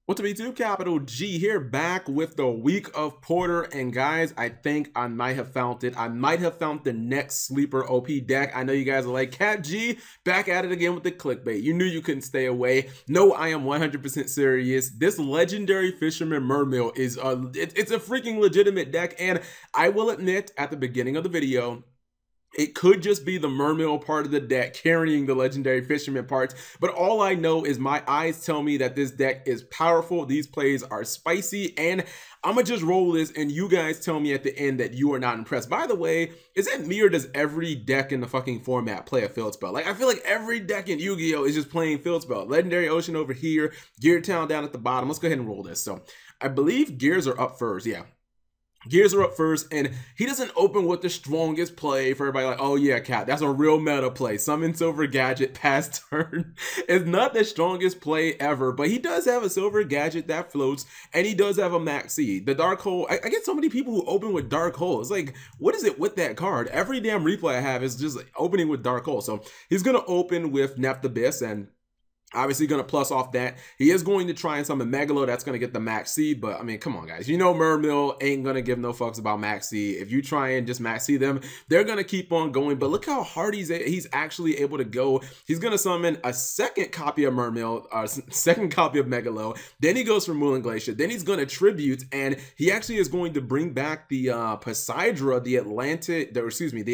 What's up YouTube, Capital G here, back with the week of Porter. And guys, I think I might have found it. I might have found the next sleeper OP deck. I know you guys are like, Cap G, back at it again with the clickbait. You knew you couldn't stay away. No, I am 100% serious. This legendary Fisherman Mermail is it's a freaking legitimate deck. And I will admit at the beginning of the video, it could just be the Mermail part of the deck carrying the legendary Fisherman parts, but all I know is my eyes tell me that this deck is powerful. These plays are spicy, and I'm gonna just roll this, and you guys tell me at the end that you are not impressed. By the way, is it me or does every deck in the fucking format play a field spell? Like, I feel like every deck in Yu-Gi-Oh! Is just playing field spell. Legendary Ocean over here, Gear Town down at the bottom. Let's go ahead and roll this. So I believe Gears are up first, yeah. Gears are up first, and he doesn't open with the strongest play for everybody like, oh yeah, Cap, that's a real meta play. Summon Silver Gadget past turn. It's not the strongest play ever, but he does have a Silver Gadget that floats, and he does have a Max C. The Dark Hole, I get so many people who open with Dark Hole. It's like, what is it with that card? Every damn replay I have is just opening with Dark Hole. So he's going to open with Neft Abyss, and obviously going to plus off that. He is going to try and summon Megalo. That's going to get the Max C. But, I mean, come on, guys. You know Mermail ain't going to give no fucks about Max C. If you try and just Max C them, they're going to keep on going. But look how hard he's actually able to go. He's going to summon a second copy of Mermail, second copy of Megalo. Then he goes for Moulin Glacier. Then he's going to Tribute. And he actually is going to bring back the Poseidra, the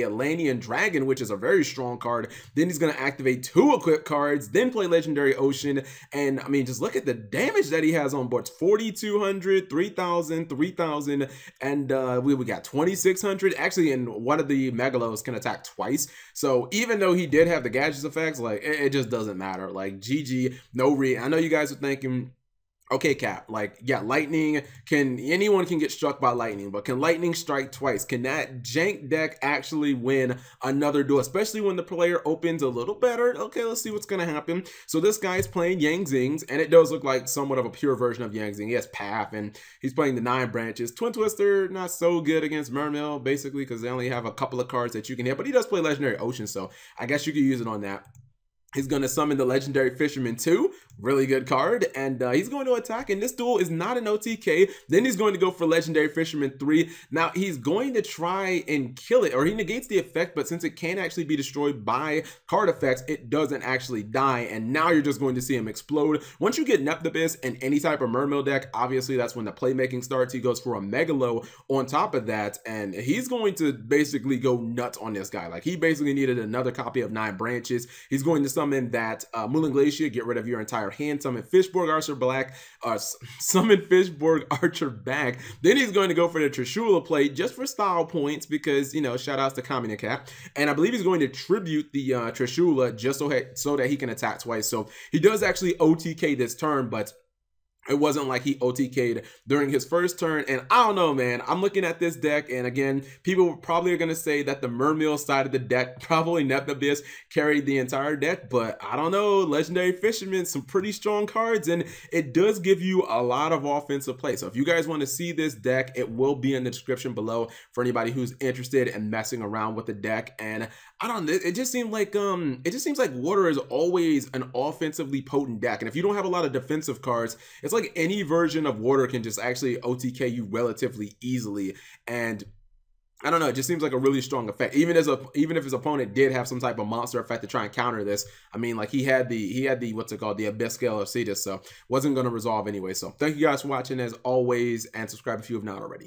Atlantean Dragon, which is a very strong card. Then he's going to activate 2 equipped cards. Then play Legendary Ocean, and I mean, just look at the damage that he has on boards: 4,200, 3,000, 3,000, and we got 2,600. Actually, in one of the Megalos can attack twice. So even though he did have the gadgets effects, like it just doesn't matter. Like GG, no re. I know you guys are thinking, okay, Cap, like, yeah, lightning anyone can get struck by lightning, but can lightning strike twice? Can that jank deck actually win another duel, especially when the player opens a little better? Okay, let's see what's gonna happen. So this guy's playing Yang Zings, and it does look like somewhat of a pure version of Yang Zing. He has Path, and he's playing the 9 branches. Twin Twister, not so good against Mermail, basically, because they only have a couple of cards that you can hit, but he does play Legendary Ocean, so I guess you could use it on that. He's going to summon the Legendary Fisherman 2, really good card, and he's going to attack, and this duel is not an OTK. Then he's going to go for Legendary Fisherman 3. Now, he's going to try and kill it, or he negates the effect, but since it can actually be destroyed by card effects, it doesn't actually die, and now you're just going to see him explode. Once you get Neft Abyss in any type of Mermail deck, obviously that's when the playmaking starts. He goes for a Megalo on top of that, and he's going to basically go nuts on this guy. Like, he basically needed another copy of 9 branches. He's going to summon that Moulin Glacier, get rid of your entire hand, summon Fishborg Archer back. Then he's going to go for the Trishula play just for style points because, you know, shout outs to MegaCap. And I believe he's going to tribute the Trishula just so that he can attack twice. So he does actually OTK this turn, but it wasn't like he OTK'd during his first turn. And I don't know, man. I'm looking at this deck, and again, people probably are going to say that the Mermail side of the deck, probably Neft Abyss, carried the entire deck. But I don't know. Legendary Fisherman, some pretty strong cards, and it does give you a lot of offensive play. So if you guys want to see this deck, it will be in the description below for anybody who's interested in messing around with the deck. And I don't know. It just seems like Water is always an offensively potent deck. And if you don't have a lot of defensive cards, it's like any version of Water can just actually OTK you relatively easily. And I don't know, it just seems like a really strong effect. Even if his opponent did have some type of monster effect to try and counter this, I mean, like he had the what's it called, the Abyss Scale of Cetus, so wasn't going to resolve anyway. So thank you guys for watching as always, and subscribe if you have not already.